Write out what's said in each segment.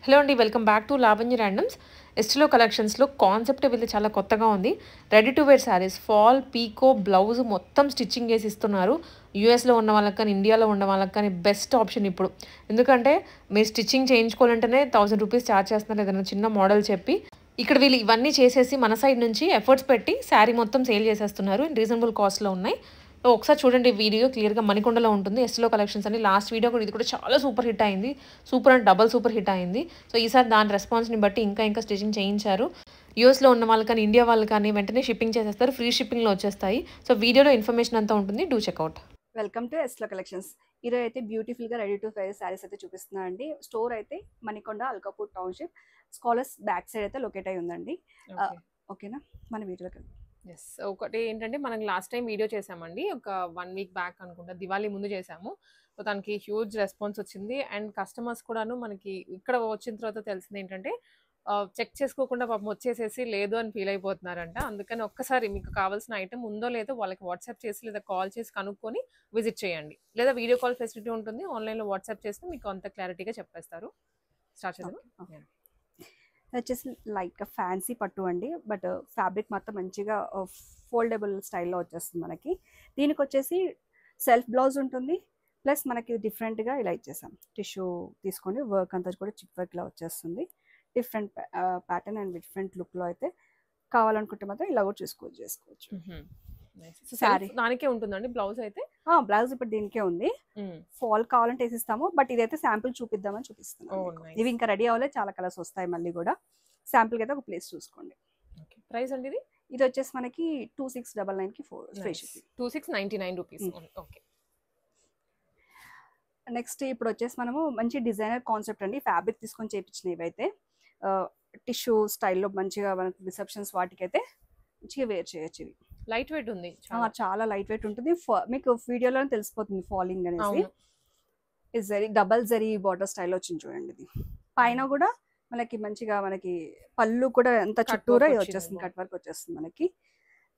Hello అండి, welcome back to Lavanya randoms. ఎస్టిలో కలెక్షన్స్లో కాన్సెప్ట్ వీళ్ళు చాలా కొత్తగా ఉంది. Ready to wear saris, fall, pico, blouse మొత్తం స్టిచ్చింగ్ చేసి ఇస్తున్నారు. యూఎస్లో ఉన్న వాళ్ళకి కానీ, ఇండియాలో ఉన్న వాళ్ళకి కానీ బెస్ట్ ఆప్షన్ ఇప్పుడు. ఎందుకంటే మీరు స్టిచ్చింగ్ చేయించుకోవాలంటేనే 1000 రూపీస్ ఛార్జ్ చేస్తున్నారు ఏదైనా చిన్న మోడల్ చెప్పి. ఇక్కడ వీళ్ళు ఇవన్నీ చేసేసి మన సైడ్ నుంచి ఎఫర్ట్స్ పెట్టి శారీ మొత్తం సేల్ చేసేస్తున్నారు. రీజనబుల్ కాస్ట్లో ఉన్నాయి. ఒకసారి చూడండి, వీడియో క్లియర్గా మణికొండలో ఉంటుంది. ఎస్లో కలెక్షన్స్ అని లాస్ట్ వీడియో కూడా ఇది కూడా చాలా సూపర్ హిట్ అయింది. Super and double super hit అయింది. సో ఈసారి దాని రెస్పాన్స్ని బట్టి ఇంకా స్టిచింగ్ చేయించారు. యూఎస్లో ఉన్న వాళ్ళు కానీ, ఇండియా వాళ్ళు కానీ వెంటనే షిప్పింగ్ చేసేస్తారు. ఫ్రీ షిప్పింగ్లో వచ్చేస్తాయి. సో వీడియోలో ఇన్ఫర్మేషన్ అంతా ఉంటుంది. Do check out. వెల్కమ్ టు ఎస్లో కలెక్షన్స్. ఈరోజు అయితే బ్యూటిఫుల్గా రెడీ టు వేర్ శారీస్ అయితే చూపిస్తున్నా అండి. స్టోర్ అయితే Manikonda, Alkapur township, scholars back side అయితే లొకేట్ అయి ఉందండి. ఓకేనా, మన వీడియోకి ఎస్, ఒకటి ఏంటంటే మనం లాస్ట్ టైం వీడియో చేసామండి, ఒక 1 వీక్ బ్యాక్ అనుకుంటా, దివాళీ ముందు చేసాము. సో దానికి హ్యూజ్ రెస్పాన్స్ వచ్చింది. అండ్ కస్టమర్స్ కూడాను మనకి ఇక్కడ వచ్చిన తర్వాత తెలిసింది ఏంటంటే చెక్ చేసుకోకుండా పాపం వచ్చేసేసి లేదు అని ఫీల్ అయిపోతున్నారంట. అందుకని ఒక్కసారి మీకు కావాల్సిన ఐటమ్ ఉందో లేదో వాళ్ళకి వాట్సాప్ చేసి లేదా కాల్ చేసి కనుక్కొని విజిట్ చేయండి. లేదా వీడియో కాల్ ఫెసిలిటీ ఉంటుంది, ఆన్లైన్లో వాట్సాప్ చేస్తే మీకు అంత క్లారిటీగా చెప్పేస్తారు. స్టార్ట్ చేద్దాం. వచ్చేసి లైట్గా ఫ్యాన్సీ పట్టు అండి, బట్ ఫ్యాబ్రిక్ మాత్రం మంచిగా ఫోల్డబుల్ స్టైల్లో వచ్చేస్తుంది మనకి. దీనికి వచ్చేసి సెల్ఫ్ బ్లౌజ్ ఉంటుంది, ప్లస్ మనకి డిఫరెంట్గా ఇలా ఇచ్చేసాం. టిష్యూ తీసుకొని వర్క్ అంతా కూడా చిప్ వర్క్లా వచ్చేస్తుంది. డిఫరెంట్ ప్యాటర్న్ అండ్ డిఫరెంట్ లుక్లో అయితే కావాలనుకుంటే మాత్రం ఇలా కూడా చేసుకోవచ్చు. సారీ దానికే ఉంటుందండి బ్లౌజ్ అయితే. బ్లౌజ్ ఇప్పుడు దీనికే ఉంది. ఫాల్ కావాలంటే వేసిస్తాము, బట్ ఇదైతే శాంపుల్ చూపిద్దామని చూపిస్తున్నాం. ఇవి ఇంకా రెడీ అవ్వలేదు, చాలా కలర్స్ వస్తాయి మళ్ళీ కూడా. శాంపుల్ అయితే ఒక ప్లేస్ చూసుకోండి. ప్రైస్ అండి ఇది వచ్చేసి మనకి 2699 కి 2699 రూపీస్. ఓకే. నెక్స్ట్ ఇప్పుడు వచ్చేసి మనము మంచి డిజైనర్ కాన్సెప్ట్ అండి. ఫ్యాబ్రిక్ తీసుకొని చేయించినవి ఇవైతే టిష్యూ స్టైల్లో మంచిగా మనకి రిసెప్షన్స్ వాటికైతే మంచిగా వేర్ చేయొచ్చు. ఇవి లైట్ వెయిట్ ఉంది, చాలా లైట్ వెయిట్ ఉంటుంది. మీకు వీడియోలో తెలిసిపోతుంది ఫాలింగ్ అనేసి. Zari double zari border style వచ్చింది చూడండి. ఇది పైన కూడా మనకి మంచిగా మనకి పళ్ళు కూడా ఎంత చుట్టూరా ఇది వచ్చేస్తుంది, కట్ వర్క్ వచ్చేస్తుంది మనకి.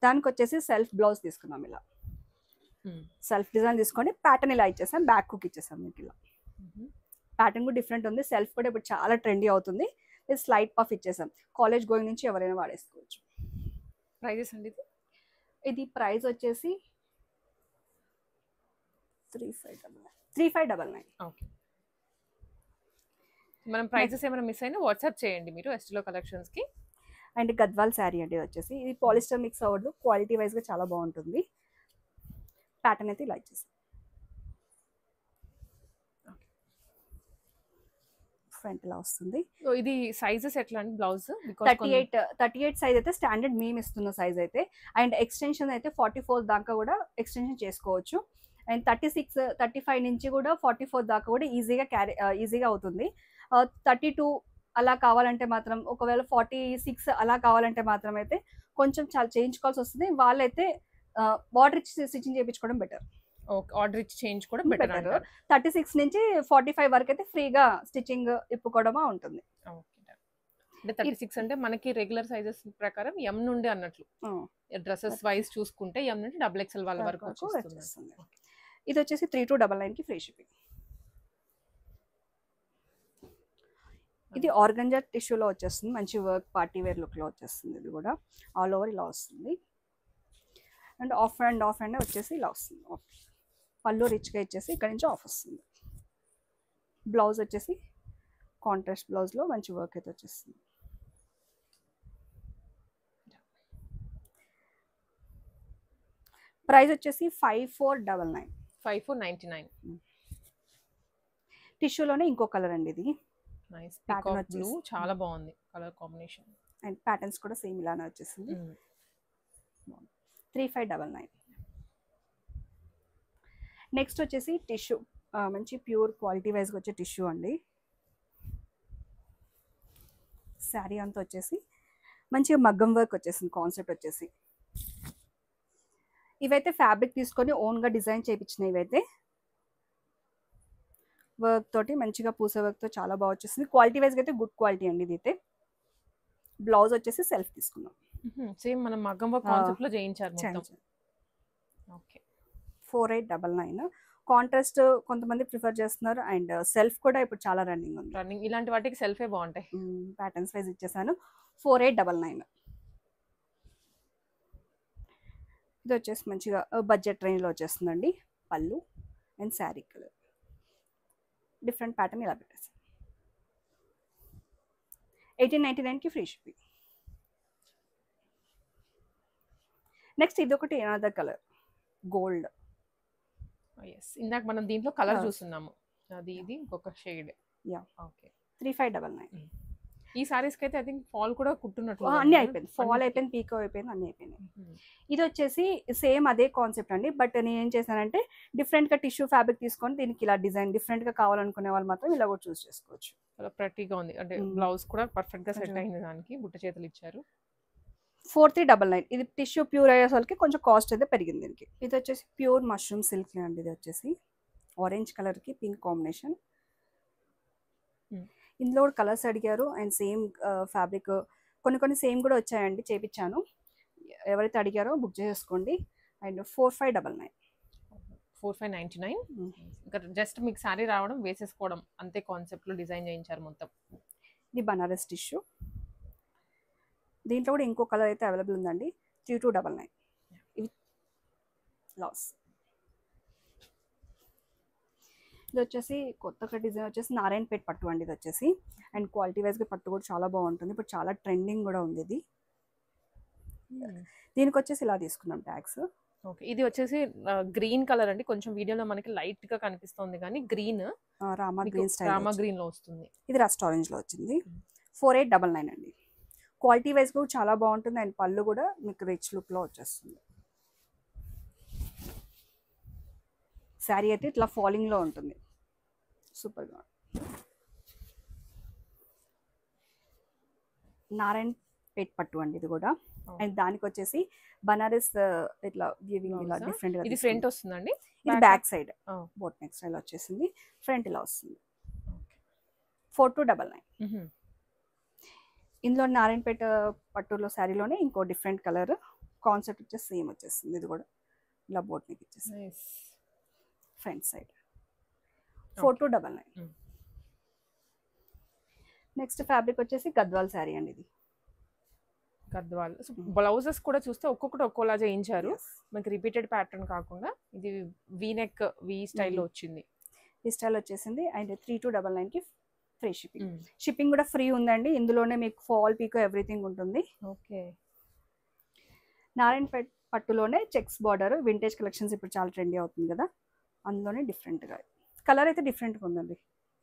దానికి వచ్చేసి సెల్ఫ్ బ్లౌజ్ తీసుకున్నాం. ఇలా సెల్ఫ్ డిజైన్ తీసుకొని ప్యాటర్న్ ఇలా ఇచ్చేసాం, బ్యాక్ కుక్ ఇచ్చేసాం. మీకు ఇలా ప్యాటర్న్ కూడా డిఫరెంట్ ఉంది. సెల్ఫ్ కూడా ఇప్పుడు చాలా ట్రెండీ అవుతుంది. ఇది స్లైట్ పఫ్ ఇచ్చేసాం. కాలేజ్ గోయింగ్ నుంచి ఎవరైనా వాడేసుకోవచ్చు. ప్రైజెస్ అండి ఇది ప్రైస్ వచ్చేసి 3599. ఓకే. మనం ప్రైజెస్ ఏమైనా మిస్ అయినా వాట్సాప్ చేయండి మీరు ఎస్టిలో కలెక్షన్స్ కి. అండ్ గద్వాల్ శారీ అండి వచ్చేసి. ఇది పాలిస్టర్ మిక్స్ అవ్వదు, క్వాలిటీ వైజ్ గా చాలా బాగుంటుంది. ప్యాటర్న్ అయితే ఇలా ఇచ్చేసి ఫ్రంట్ ఇలా వస్తుంది. ఇది సైజెస్ ఎట్లా అండి? బ్లౌజ్ 38 సైజ్ అయితే స్టాండర్డ్ మేము ఇస్తున్న సైజ్ అయితే. అండ్ ఎక్స్టెన్షన్ అయితే 44 దాకా కూడా ఎక్స్టెన్షన్ చేసుకోవచ్చు. అండ్ 35 నుంచి కూడా 44 దాకా కూడా ఈజీగా అవుతుంది. 32 అలా కావాలంటే మాత్రం, ఒకవేళ 46 అలా కావాలంటే మాత్రం అయితే కొంచెం చాలా చేయించుకోవాల్సి వస్తుంది. వాళ్ళైతే బార్డర్ ఇచ్చి స్టిచ్చింగ్ చేయించుకోవడం బెటర్. ఆర్డర్ ఇచ్చి చేయించుకోవడం బెటర్. 36 నుంచి 45 వరకు అయితే ఫ్రీగా స్టిచ్చింగ్ ఇప్పుకోవడమా ఉంటుంది. అంటే 36 అంటే మనకి రెగ్యులర్ సైజెస్ ప్రకారం ఎం నుండి అన్నట్లు. డ్రెస్సెస్ వైజ్ చూసుకుంటే ఎం నుండి XXL వాళ్ళ వరకు వచ్చేస్తుంది. ఇది వచ్చేసి 3299 కి ఫ్రీ షిప్పింగ్. ఇది ఆర్గంజా టిష్యూలో వచ్చేస్తుంది. మంచి వర్క్ పార్టీ వేర్ లుక్లో వచ్చేస్తుంది. ఇది కూడా ఆల్ ఓవర్ ఇలా వస్తుంది. అండ్ ఆఫ్ అండ్ వచ్చేసి ఇలా వస్తుంది. పళ్ళు రిచ్గా ఇచ్చేసి ఇక్కడ నుంచి ఆఫ్ వస్తుంది. బ్లౌజ్ వచ్చేసి కాంట్రాస్ట్ బ్లౌజ్లో మంచి వర్క్ అయితే వచ్చేస్తుంది. ప్రైస్ వచ్చేసి 5499. 5499. టిష్యూలోనే ఇంకో కలర్ అండి. ఇది నైస్ పీకాక్ బ్లూ, చాలా బాగుంది కలర్ కాంబినేషన్. అండ్ ప్యాటర్న్స్ కూడా సేమ్ ఇలానే వచ్చేసింది. 3599. నెక్స్ట్ వచ్చేసి టిష్యూ, మంచి ప్యూర్ క్వాలిటీ వైజ్గా వచ్చే టిష్యూ అండి. శారీ అంతా వచ్చేసి మంచిగా మగ్గం వర్క్ వచ్చేసింది. కాన్సెప్ట్ వచ్చేసి ఇవైతే ఫ్యాబ్రిక్ తీసుకొని ఓన్గా డిజైన్ చేయించినవి. ఇవైతే వర్క్ తోటి మంచిగా పూసే వర్క్తో చాలా బాగా వచ్చేసింది. క్వాలిటీ వైజ్గా అయితే గుడ్ క్వాలిటీ అండి. ఇది అయితే బ్లౌజ్ వచ్చేసి సెల్ఫ్ తీసుకున్నాం. సేమ్ మనం మగ్గం వర్క్ కాన్సెప్ట్ లో చేయించారు మొత్తం. ఓకే. 4899. కాంట్రాస్ట్ కొంతమంది ప్రిఫర్ చేస్తున్నారు అండ్ సెల్ఫ్ కూడా ఇప్పుడు చాలా రన్నింగ్ ఉంది. రన్నింగ్ ఇలాంటి వాటికి సెల్ఫే బాగుంటాయి. ప్యాటర్న్స్ వైజ్ ఇచ్చేసాను. 4899. ఇది వచ్చేసి మంచిగా బడ్జెట్ రేంజ్లో వచ్చేస్తుందండి. పళ్ళు and sari colour different pattern ఇలా పెట్టేసి 1899కి ఫ్రీ షిప్పింగ్. నెక్స్ట్ ఇది ఒకటి అనదర్ కలర్ గోల్డ్. ఇందాక మనం దీంట్లో కలర్ చూస్తున్నాము, అది ఇది ఇంకొక షేడ్. Yeah okay 3599. ఈ సారీస్కి అయితే ఐ థింక్ ఫాల్ కూడా కుట్టున్నట్లు అన్నీ అయిపోయింది. ఫాల్ అయిపోయింది, పీకో అయిపోయింది, అన్నీ అయిపోయినాయి. ఇది వచ్చేసి సేమ్ అదే కాన్సెప్ట్ అండి. బట్ నేను ఏం చేశానంటే డిఫరెంట్గా టిష్యూ ఫ్యాబ్రిక్ తీసుకొని దీనికి ఇలా డిజైన్ డిఫరెంట్గా కావాలనుకునే వాళ్ళు మాత్రం ఇలా కూడా చూస్ చేసుకోవచ్చు. చాలా ప్రతిగా ఉంది. అంటే బ్లౌజ్ కూడా పర్ఫెక్ట్ గా సెట్ అయింది, దానికి బుట్ట చేతులు ఇచ్చారు. 4399. ఇది టిష్యూ ప్యూర్ అయ్యేసరికి కొంచెం కాస్ట్ అయితే పెరిగింది దీనికి. ఇది వచ్చేసి ప్యూర్ మష్రూమ్ సిల్క్ అండి. ఇది వచ్చేసి ఆరెంజ్ కలర్కి పింక్ కాంబినేషన్. ఇందులో కూడా కలర్స్ అడిగారు అండ్ సేమ్ ఫ్యాబ్రిక్ కొన్ని సేమ్ కూడా వచ్చాయండి, చేపించాను. ఎవరైతే అడిగారో బుక్ చేసుకోండి. అండ్ 4599. 4599. ఇంకా జస్ట్ మీకు శారీ రావడం వేసేసుకోవడం అంతే కాన్సెప్ట్లో డిజైన్ చేయించారు మొత్తం. ఇది బనారస్ టిష్యూ. దీంట్లో కూడా ఇంకో కలర్ అయితే అవైలబుల్ ఉందండి. 3299. ఇవి లాస్. ఇది వచ్చేసి కొత్తగా డిజైన్ వచ్చేసి నారాయణపేట పట్టు అండి. ఇది వచ్చేసి అండ్ క్వాలిటీ వైజ్గా పట్టు కూడా చాలా బాగుంటుంది. ఇప్పుడు చాలా ట్రెండింగ్ కూడా ఉంది ఇది. దీనికి వచ్చేసి ఇలా తీసుకున్నాం ట్యాగ్స్. ఓకే ఇది వచ్చేసి గ్రీన్ కలర్ అండి. కొంచెం వీడియోలో మనకి లైట్ గా కనిపిస్తుంది కానీ green Rama green style, Rama green లో వస్తుంది. ఇది రస్ట్ ఆరెంజ్ లో వచ్చింది. 4899 అండి. క్వాలిటీ వైజ్ కూడా చాలా బాగుంటుంది అండ్ పళ్ళు కూడా మీకు రిచ్ లుక్ లో వచ్చేస్తుంది. శారీ అయితే ఇట్లా ఫాలింగ్ లో ఉంటుంది, సూపర్ గా. నారాయణపేట్ పట్టు అండి ఇది కూడా. అండ్ దానికి వచ్చేసి బనారస్ ఇట్లా వీవింగ్ ఇలా డిఫరెంట్ గా. ఇది ఫ్రంట్ వస్తుందండి, ఇది back side boat neck style వచ్చేసింది. ఫ్రంట్ ఇలా వస్తుంది. 4299. ఇందులో నారాయణపేట పట్టులో శారీలోనే ఇంకో డిఫరెంట్ కలర్ కాన్సెప్ట్ వచ్చేసి సేమ్ వచ్చేస్తుంది. ఇది కూడా ఇలా బోట్ నెక్ ఇచ్చేస్తుంది ఫ్రంట్ సైడ్. 4299. నెక్స్ట్ ఫ్యాబ్రిక్ వచ్చేసి గద్వాల్ శారీ అండి. ఇది గద్వాల్. బ్లౌజెస్ కూడా చూస్తే ఒక్కొక్కటి ఒక్కోలా చేయించారు, మనకి రిపీటెడ్ ప్యాటర్న్ కాకుండా. ఇది వీ నెక్ వీ స్టైల్లో వచ్చింది. ఈ స్టైల్ వచ్చేసింది. అండ్ 3299కి ఫ్రీ షిప్పింగ్. షిప్పింగ్ కూడా ఫ్రీ ఉందండి. ఇందులోనే మీకు ఫాల్ పీకో ఎవ్రీథింగ్ ఉంటుంది. ఓకే నారాయణపేట పట్టులోనే చెక్స్ బార్డర్ వింటేజ్ కలెక్షన్స్ ఇప్పుడు చాలా ట్రెండీ అవుతుంది కదా, అందులోనే డిఫరెంట్గా కలర్ అయితే డిఫరెంట్గా ఉందండి.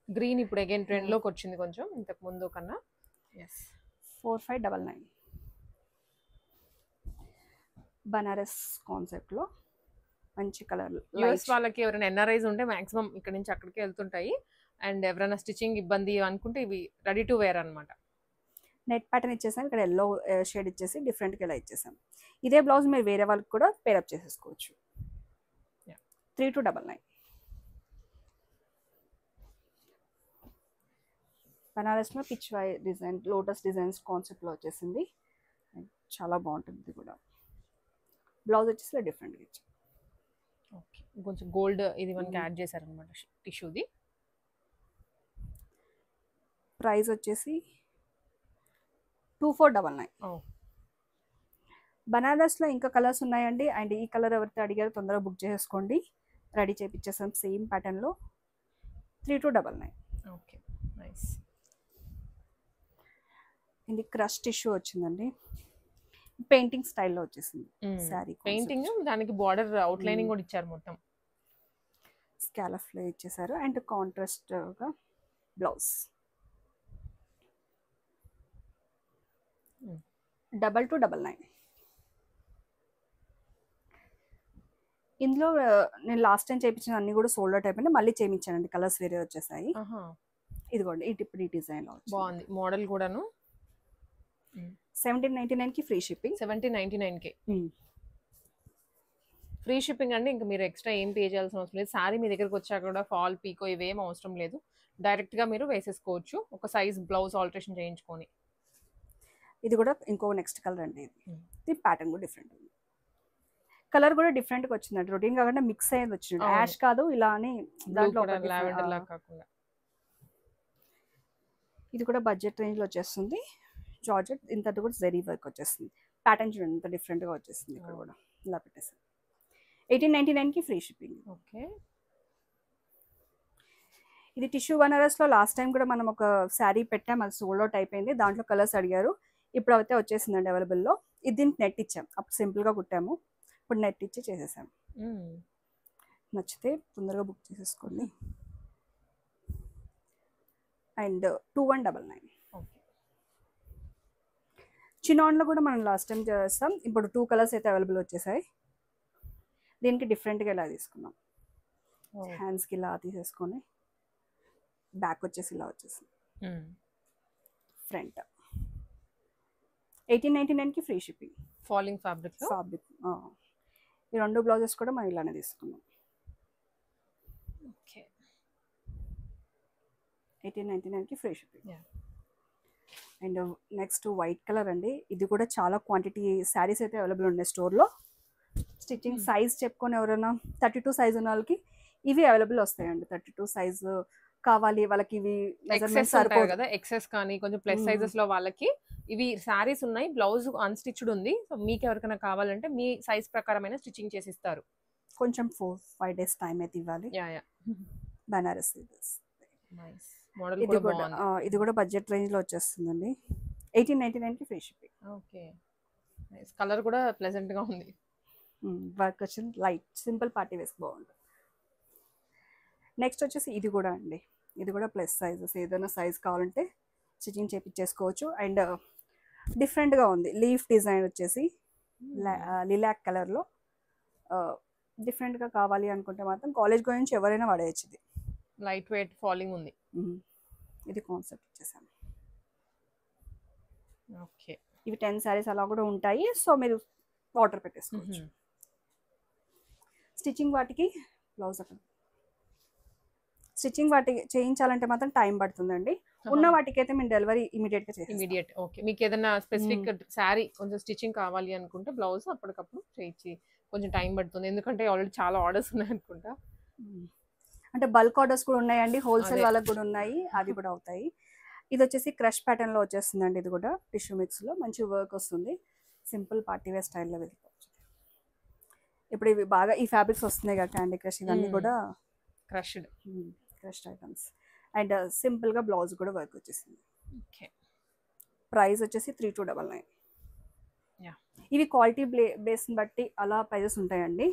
గ్రీన్ ఇప్పుడు అగైన్ ట్రెండ్లోకి వచ్చింది కొంచెం ఇంతకు ముందు కన్నా. 4599. బనారస్ కాన్సెప్ట్లో మంచి కలర్. యూఎస్ వాళ్ళకి ఎవరైనా ఎన్ఆర్ఐస్ ఉంటే మాక్సిమం ఇక్కడ నుంచి అక్కడికి వెళ్తుంటాయి. అండ్ ఎవరైనా స్టిచ్చింగ్ ఇబ్బంది అనుకుంటే ఇవి రెడీ టు వేర్ అనమాట. నెట్ ప్యాటర్న్ ఇచ్చేసాం, ఇక్కడ ఎల్లో షేడ్ ఇచ్చేసి డిఫరెంట్గా ఇలా ఇచ్చేసాం. ఇదే బ్లౌజ్ మీరు వేరే వాళ్ళకి కూడా పేరప్ చేసేసుకోవచ్చు. 3299. బనారస్లో Pichwai design lotus designs కాన్సెప్ట్లో వచ్చేసింది. చాలా బాగుంటుంది ఇది కూడా. బ్లౌజ్ వచ్చేసి డిఫరెంట్గా ఇచ్చాం. ఓకే కొంచెం గోల్డ్ ఇది మనకి యాడ్ చేశారనమాట టిష్యూది. ప్రైస్ వచ్చేసి 2499. బనారస్లో ఇంకా కలర్స్ ఉన్నాయండి. అండ్ ఈ కలర్ ఎవరైతే అడిగారో తొందరగా బుక్ చేసుకోండి, రెడీ చేయించేసాం సేమ్ ప్యాటర్న్లో. 3299. Okay nice. ఇది క్రష్ టిష్యూ వచ్చిందండి, పెయింటింగ్ స్టైల్లో వచ్చేసింది శారీ. పెయింటింగ్ దానికి బార్డర్ అవుట్ లైనింగ్ కూడా ఇచ్చారు, మొత్తం స్కాలఫ్లో ఇచ్చేసారు. అండ్ కాంట్రాస్ట్గా బ్లౌజ్. 2299. ఇందులో నేను లాస్ట్ టైం చేయించిన అన్ని కూడా సోల్డ్ అవుట్ అయిపోయినాయి, మళ్ళీ చేయించానండి. కలర్స్ వేరే వచ్చేసాయి. ఇదిగోండి ఇప్పుడు ఈ డిజైన్ బాగుంది మోడల్ కూడాను. 1799కి ఫ్రీ షిప్పింగ్. 1799కి ఫ్రీ షిప్పింగ్ అండి. ఇంకా మీరు ఎక్స్ట్రా ఏం పే చేయాల్సిన అవసరం లేదు. శారీ మీ దగ్గరకు వచ్చాక కూడా ఫాల్ పీకో ఇవేం అవసరం లేదు, డైరెక్ట్గా మీరు వేసేసుకోవచ్చు ఒక సైజ్ బ్లౌజ్ ఆల్టరేషన్ చేయించుకొని. ఇది కూడా ఇంకో నెక్స్ట్ కలర్ అండి. ఇది ప్యాటర్న్ కూడా డిఫరెంట్ ఉంది. కలర్ కూడా డిఫరెంట్ గా వచ్చిందండి, రొటీన్ కాకుండా మిక్స్ అయ్యేది వచ్చింది, అవును. యాష్ కాదు ఇలా అని బ్లూ దాంట్లో కూడా ఒక లావెండర్ లాగా కాకుండా. ఇది కూడా బడ్జెట్ రేంజ్ లో వచ్చేస్తుంది, జార్జెట్ ఇంత కూడా జరీ వర్క్ వచ్చేస్తుంది, ప్యాటర్న్ చూడండి ఇంత డిఫరెంట్ గా వచ్చేస్తుంది ఇక్కడ కూడా ఇలా పెట్టేసి 1899 కి ఫ్రీ షిప్పింగ్. ఓకే. ఇది టిష్యూ బనారస్ లో లాస్ట్ టైం కూడా మనం ఒక శారీ పెట్టాం, అది సోల్డ్ అవుట్ అయిపోయింది, దాంట్లో కలర్స్ అడిగారు, ఇప్పుడు అయితే వచ్చేసిందండి అవైలబుల్ లో. ఇది దీనికి నెట్ ఇచ్చాం, అప్పుడు సింపుల్ గా కుట్టాము, ఇప్పుడు నెట్ ఇచ్చి చేసేసాం. నచ్చితే తొందరగా బుక్ చేసేసుకోండి. అండ్ 2199 చినాన్లో కూడా మనం లాస్ట్ టైం చేస్తాం, ఇప్పుడు 2 కలర్స్ అయితే అవైలబుల్ వచ్చేసాయి. దీనికి డిఫరెంట్గా ఇలా తీసుకున్నాం, హ్యాండ్స్కి ఇలా తీసేసుకొని బ్యాక్ వచ్చేసి ఇలా వచ్చేసింది, ఫ్రంట్ 1899 కి ఫ్రీ షిప్పింగ్. ఫాలింగ్ ఫ్యాబ్రిక్ ఈ 2 బ్లౌజెస్ కూడా మనం ఇలానే తీసుకున్నాం. ఓకే. 1899 కి free shipping. And next white colour అండి, ఇది కూడా చాలా క్వాంటిటీ శారీస్ అయితే అవైలబుల్ ఉన్నాయి స్టోర్లో. స్టిచ్చింగ్ సైజ్ చెప్పుకొని ఎవరైనా 32 సైజ్ ఉన్న వాళ్ళకి ఇవి అవైలబుల్ వస్తాయండి. 32 సైజ్ కావాలి వాళ్ళకి, ఇవి మెజర్మెంట్స్ సరిపోదు కదా, ఎక్సెస్ కానీ కొంచెం ప్లస్ సైజెస్ లో వాళ్ళకి ఇవి శారీస్ ఉన్నాయి, బ్లౌజ్ అన్స్టిచ్డ్ ఉంది, సో మీకు ఎవరికైనా కావాలంటే మీ సైజ్ ప్రకారమైన స్టిచ్చింగ్ చేసి ఇస్తారు. కొంచెం 4-5 డేస్ టైం అయితే ఇవ్వాలి. బనారస్ ఇది కూడా బడ్జెట్ రేంజ్ లో వచ్చేస్తుందండి, 1899 కి ఫ్రీ షిప్పింగ్. ఓకే. కలర్ కూడా ప్లెజెంట్ గా ఉంది, వర్క్ వచ్చింది, లైట్ సింపుల్ పార్టీ వేస్ బాగుంటుంది. నెక్స్ట్ వచ్చేసి ఇది కూడా అండి, ఇది కూడా ప్లస్ సైజెస్, ఏదైనా సైజ్ కావాలంటే స్టిచ్చింగ్ చేయించేసుకోవచ్చు. అండ్ డిఫరెంట్గా ఉంది, లీఫ్ డిజైన్ వచ్చేసి లిలాక్ కలర్లో డిఫరెంట్గా కావాలి అనుకుంటే మాత్రం కాలేజ్ గురించి ఎవరైనా వాడేయచ్చు. ఇది లైట్ వెయిట్ ఫాలింగ్ ఉంది, ఇది కాన్సెప్ట్ వచ్చేసాను. ఓకే. ఇవి 10 శారీస్ అలా కూడా ఉంటాయి, సో మీరు ఆర్డర్ పెట్టేసుకోవచ్చు. స్టిచ్చింగ్ వాటికి బ్లౌజ్ అక్కడ స్టిచ్చింగ్ వాటికి చేయించాలంటే మాత్రం టైం పడుతుందండి, ఉన్న వాటికి అయితే మేము డెలివరీ ఇమీడియట్ గా చేస్తాం. ఇమీడియట్. ఓకే. మీకు ఏదైనా స్పెసిఫిక్ శారీ కొంచెం స్టిచ్చింగ్ కావాలి అనుకుంటే బ్లౌజ్ అప్పటికప్పుడు చేయించి కొంచెం టైం పడుతుంది, ఎందుకంటే ఆల్రెడీ చాలా ఆర్డర్స్ ఉన్నాయి అనుకుంటా. అంటే బల్క్ ఆర్డర్స్ కూడా ఉన్నాయండి, హోల్సేల్ వాళ్ళకి కూడా ఉన్నాయి, అది కూడా అవుతాయి. ఇది వచ్చేసి క్రష్ ప్యాటర్న్ లో వచ్చేస్తుందండి, ఇది కూడా టిష్యూ మిక్స్ లో మంచి వర్క్ వస్తుంది, సింపుల్ పార్టీ వేర్ స్టైల్లో వెళ్ళిపోవచ్చు. ఇప్పుడు ఇవి బాగా ఈ ఫ్యాబ్రిక్స్ వస్తున్నాయి కదా, క్యాండీ క్రష్, ఇవన్నీ కూడా క్రష్డ్ ఐటమ్స్. అండ్ సింపుల్ గా బ్లౌజ్ కూడా వర్క్ వచ్చేసింది. ప్రైస్ వచ్చేసి 3299. ఇవి క్వాలిటీ బేస్ బట్టి అలా ప్రైజెస్ ఉంటాయండి.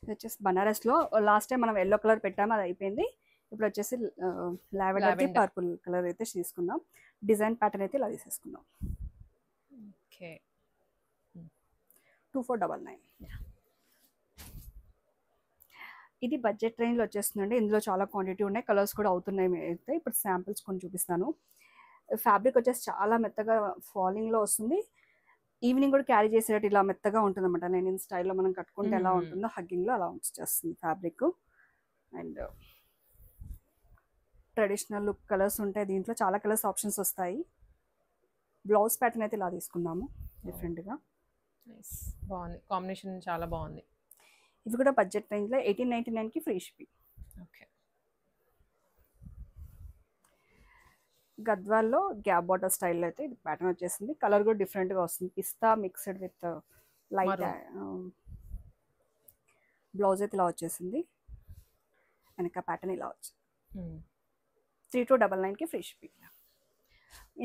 ఇది వచ్చేసి బనారస్ లో లాస్ట్ టైం మనం ఎల్లో కలర్ పెట్టాము, అది అయిపోయింది, ఇప్పుడు వచ్చేసి లావెండర్ పర్పుల్ కలర్ అయితే తీసుకున్నాం, డిజైన్ ప్యాటర్న్ అయితే ఇలా తీసేసుకున్నాం. 2499. ఇది బడ్జెట్ రేంజ్లో వచ్చేస్తుందండి, ఇందులో చాలా క్వాంటిటీ ఉన్నాయి, కలర్స్ కూడా అవుతున్నాయి. అయితే ఇప్పుడు శాంపిల్స్ కొన్ని చూపిస్తాను. ఫ్యాబ్రిక్ వచ్చేసి చాలా మెత్తగా ఫాలింగ్లో వస్తుంది, ఈవినింగ్ కూడా క్యారీ చేసేటట్టు ఇలా మెత్తగా ఉంటుంది అనమాట. నేను ఈ స్టైల్లో మనం కట్టుకుంటే ఎలా ఉంటుందో హగ్గింగ్లో అలా వచ్చేస్తుంది fabric. And traditional look colours ఉంటాయి, దీంట్లో చాలా కలర్స్ ఆప్షన్స్ వస్తాయి. బ్లౌజ్ ప్యాటర్న్ అయితే ఇలా తీసుకున్నాము డిఫరెంట్గా, బాగుంది, కాంబినేషన్ చాలా బాగుంది. ఇవి కూడా బడ్జెట్ రేంజ్లో 1899 కి ఫ్రీ షిప్పింగ్. ఓకే. గద్వాల్లో గ్యాప్ బార్డర్ స్టైల్లో అయితే ఇది ప్యాటర్న్ వచ్చేసింది, కలర్ కూడా డిఫరెంట్గా వస్తుంది, పిస్తా మిక్స్డ్ విత్ లైట్. బ్లౌజ్ అయితే ఇలా వచ్చేసింది, వెనక ప్యాటర్న్ ఇలా వచ్చింది. 3299 కి ఫ్రీ షిప్పింగ్.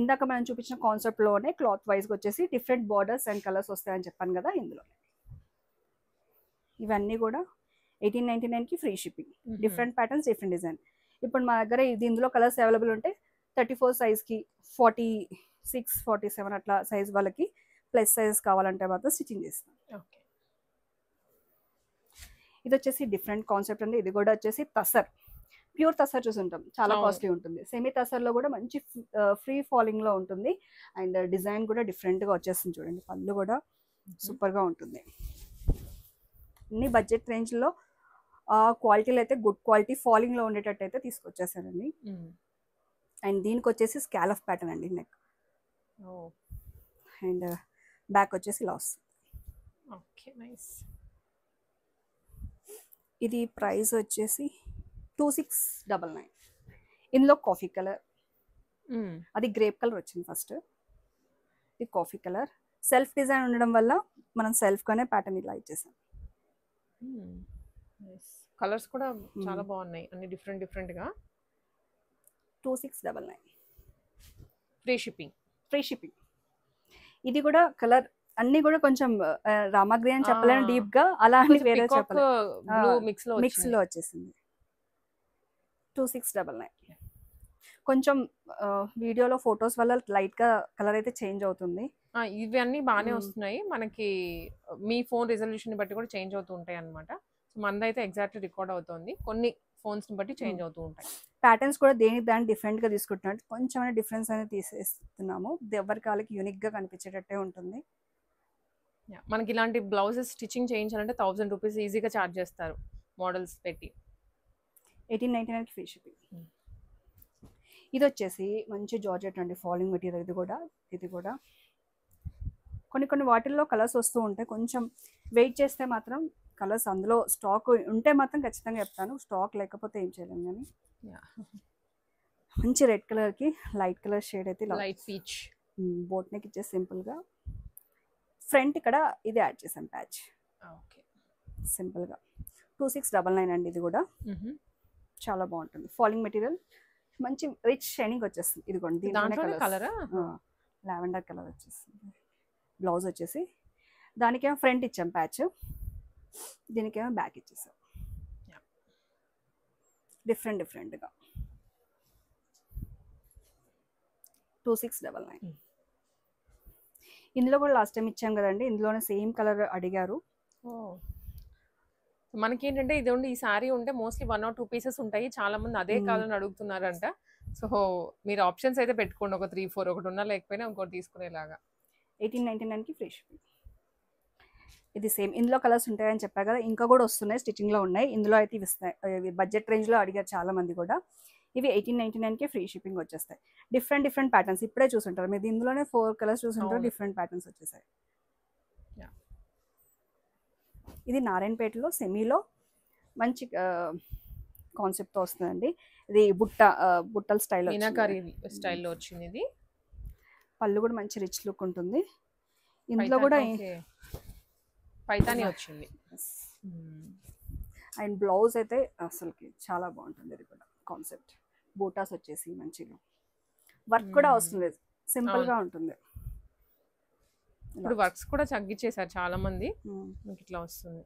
ఇందాక మనం చూపించిన కాన్సెప్ట్లోనే క్లాత్ వైజ్గా వచ్చేసి డిఫరెంట్ బార్డర్స్ అండ్ కలర్స్ వస్తాయని చెప్పాను కదా, ఇందులో ఇవన్నీ కూడా 1899 కి free shipping. Different patterns, different design. ఇప్పుడు మా దగ్గర ఇది ఇందులో కలర్స్ అవైలబుల్ ఉంటాయి. 34 సైజ్కి 46, 47 అట్లా సైజ్ వాళ్ళకి ప్లస్ సైజ్ కావాలంటే మాత్రం స్టిచ్చింగ్ చేస్తాం. ఓకే. ఇది వచ్చేసి డిఫరెంట్ కాన్సెప్ట్ అండి, ఇది కూడా వచ్చేసి తసర్, ప్యూర్ తసర్ చూసుంటాం, చాలా కాస్ట్లీ ఉంటుంది. సెమీ తసర్లో కూడా మంచి ఫ్రీ ఫాలింగ్లో ఉంటుంది, అండ్ డిజైన్ కూడా డిఫరెంట్గా వచ్చేస్తుంది చూడండి, పళ్ళు కూడా సూపర్గా ఉంటుంది. అన్ని బడ్జెట్ రేంజ్లో క్వాలిటీలో అయితే గుడ్ క్వాలిటీ ఫాలింగ్లో ఉండేటట్టు అయితే తీసుకొచ్చేసానండి. అండ్ దీనికి వచ్చేసి స్కాలఫ్ ప్యాటర్న్ అండి నెక్, అండ్ బ్యాక్ వచ్చేసి ఇలా వస్తుంది. Okay nice. ఇది ప్రైస్ వచ్చేసి 2699. ఇందులో కాఫీ కలర్, అది గ్రేప్ కలర్ వచ్చింది ఫస్ట్. ఇది కాఫీ కలర్, సెల్ఫ్ డిజైన్ ఉండడం వల్ల మనం సెల్ఫ్గానే ప్యాటర్న్ ఇలా ఇచ్చేసాం. కలర్స్ కూడా చాలా బాగున్నాయి, అన్ని డిఫరెంట్ డిఫరెంట్గా. 2699. Free shipping. Free shipping. ఇది కూడా కలర్ అన్ని కూడా కొంచెం రామగ్రి అని చెప్పలేను డీప్ గా, అలా అని వేరే చెప్పలేను, మిక్స్ లో వచ్చేసింది. 2699. కొంచెం వీడియోలో ఫొటోస్ వల్ల లైట్ గా కలర్ అయితే చేంజ్ అవుతుంది. ఇవన్నీ బాగానే వస్తున్నాయి మనకి, మీ ఫోన్ రిజల్యూషన్ బట్టి కూడా చేంజ్ అవుతూ ఉంటాయి అనమాట. సో మనదైతే ఎగ్జాక్ట్లీ రికార్డ్ అవుతుంది, కొన్ని ఫోన్స్ ని బట్టి చేంజ్ అవుతూ ఉంటాయి. ప్యాటర్న్స్ కూడా దేనికి దాన్ని డిఫరెంట్ గా తీసుకుంటున్నట్టు కొంచెం డిఫరెన్స్ అనేది తీసేస్తున్నాము, ఎవరి కాళ్ళకి యూనిక్ గా కనిపించేటట్టే ఉంటుంది. మనకి ఇలాంటి బ్లౌజెస్ స్టిచ్చింగ్ చేయించాలంటే 1000 రూపీస్ ఈజీగా ఛార్జ్ చేస్తారు మోడల్స్ పెట్టి. 1899 ఫ్రీ షిప్పింగ్. ఇది వచ్చేసి మంచి జార్జెట్ అండి, ఫాలింగ్ మెటీరియల్. ఇది కూడా కొన్ని వాటిల్లో కలర్స్ వస్తూ ఉంటాయి, కొంచెం వెయిట్ చేస్తే మాత్రం కలర్స్ అందులో స్టాక్ ఉంటే మాత్రం ఖచ్చితంగా చెప్తాను, స్టాక్ లేకపోతే ఏం చేయలేము. కానీ మంచి రెడ్ కలర్కి లైట్ కలర్ షేడ్ అయితే లైట్ పీచ్ బోట్ నెక్ ఇచ్చేసి సింపుల్గా ఫ్రంట్ ఇక్కడ ఇది యాడ్ చేసాం ప్యాచ్. ఓకే సింపుల్గా 2699 అండి. ఇది కూడా చాలా బాగుంటుంది, ఫాలింగ్ మెటీరియల్, మంచి రిచ్ షైనింగ్ వచ్చేస్తుంది. ఇదిగోండి దీంట్లోనే కలర్, లావెండర్ కలర్ వచ్చేస్తుంది. బ్లౌజ్ వచ్చేసి దానికేమో ఫ్రంట్ ఇచ్చాం ప్యాచ్, దీనికేమో బ్యాక్ ఇచ్చేసాం. డిఫరెంట్గా 2699. ఇందులో కూడా లాస్ట్ టైం ఇచ్చాం కదండి, ఇందులోనే సేమ్ కలర్ అడిగారు. మనకి ఏంటంటే ఇది ఉండి ఈ సారీ ఉంటే మోస్ట్లీ 1 or 2 పీసెస్ ఉంటాయి, చాలా మంది అదే కావాలని అడుగుతున్నారంట. సో మీరు ఆప్షన్స్ అయితే పెట్టుకోండి, ఒక 3-4, ఒకటి ఉన్నా లేకపోయినా ఇంకోటి తీసుకునేలాగా. 1899కి ఫ్రీ షిప్పింగ్. ఇది సేమ్, ఇందులో కలర్స్ ఉంటాయని చెప్పా కదా, ఇంకా కూడా వస్తున్నాయి, స్టిచ్చింగ్లో ఉన్నాయి. ఇందులో అయితే ఇవి ఇస్తాయి, బడ్జెట్ రేంజ్లో అడిగారు చాలా మంది కూడా. ఇవి 1899కి ఫ్రీ షిప్పింగ్ వచ్చేస్తాయి. డిఫరెంట్ ప్యాటర్న్స్ ఇప్పుడే చూసుంటారు మీరు, ఇందులోనే 4 కలర్స్ చూసుంటారు, డిఫరెంట్ ప్యాటర్న్స్ వచ్చేసాయి. ఇది నారాయణపేటలో సెమీలో మంచి కాన్సెప్ట్తో వస్తుందండి. ఇది బుట్టల స్టైల్ స్టైల్లో వచ్చింది. ఇది పళ్ళు కూడా మంచి రిచ్ లుక్ ఉంటుంది. ఇందులో కూడా పైతాని వచ్చింది అండ్ బ్లౌజ్ అయితే అసలుకి చాలా బాగుంటుంది. ఇది కూడా కాన్సెప్ట్ బూటాస్ వచ్చేసి మంచిగా వర్క్ కూడా వస్తుంది, సింపుల్ గా ఉంటుంది. ఇప్పుడు వర్క్స్ కూడా తగ్గించేసారు చాలా మంది, మీకు ఇట్లా వస్తుంది.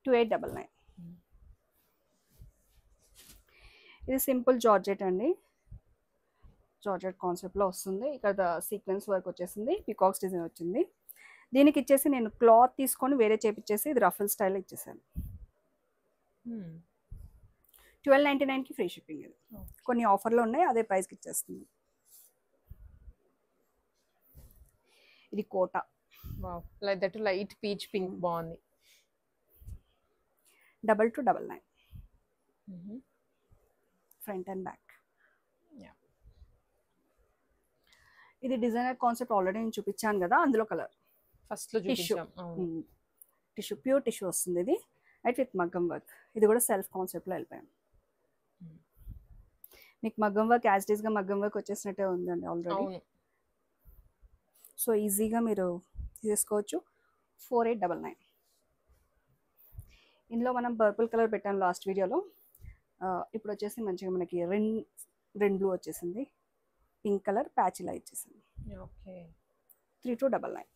2899. ఇది సింపుల్ జార్జెట్ అండి, జార్జెట్ కాన్సెప్ట్లో వస్తుంది. ఇక్కడ సీక్వెన్స్ వర్క్ వచ్చేసింది, పికాక్స్ డిజైన్ వచ్చింది. దీనికి ఇచ్చేసి నేను క్లాత్ తీసుకొని వేరే చేపించేసి ఇది రఫల్ స్టైల్ ఇచ్చేసాను. 1299కి ఫ్రీ షిప్పింగ్. ఇది కొన్ని ఆఫర్లు ఉన్నాయి, అదే ప్రైస్కి ఇచ్చేస్తుంది. ఇది కోటా, లైట్ పీచ్ పింక్ బాగుంది. 2299 ఫ్రంట్ అండ్ బ్యాక్. ఇది డిజైనర్ కాన్సెప్ట్ ఆల్రెడీ నేను చూపించాను కదా, అందులో కలర్ ఫస్ట్ లో చూపించాం. టిష్యూ, ప్యూర్ టిష్యూ వస్తుంది. ఇది అయితే విత్ మగ్గం వర్క్. ఇది కూడా సెల్ఫ్ కాన్సెప్ట్లో వెళ్ళిపోయాం. మీకు మగ్గం వర్క్ యాజ్ ఇట్ ఈస్గా మగ్గం వర్క్ వచ్చేసినట్టే ఉందండి ఆల్రెడీ. సో ఈజీగా మీరు తీసేసుకోవచ్చు. 4899. ఇందులో మనం పర్పుల్ కలర్ పెట్టాం లాస్ట్ వీడియోలో, ఇప్పుడు వచ్చేసి మంచిగా మనకి రెడ్ బ్లూ వచ్చేసింది, పింక్ కలర్ ప్యాచ్ ఇలా ఇచ్చేసింది. 3299.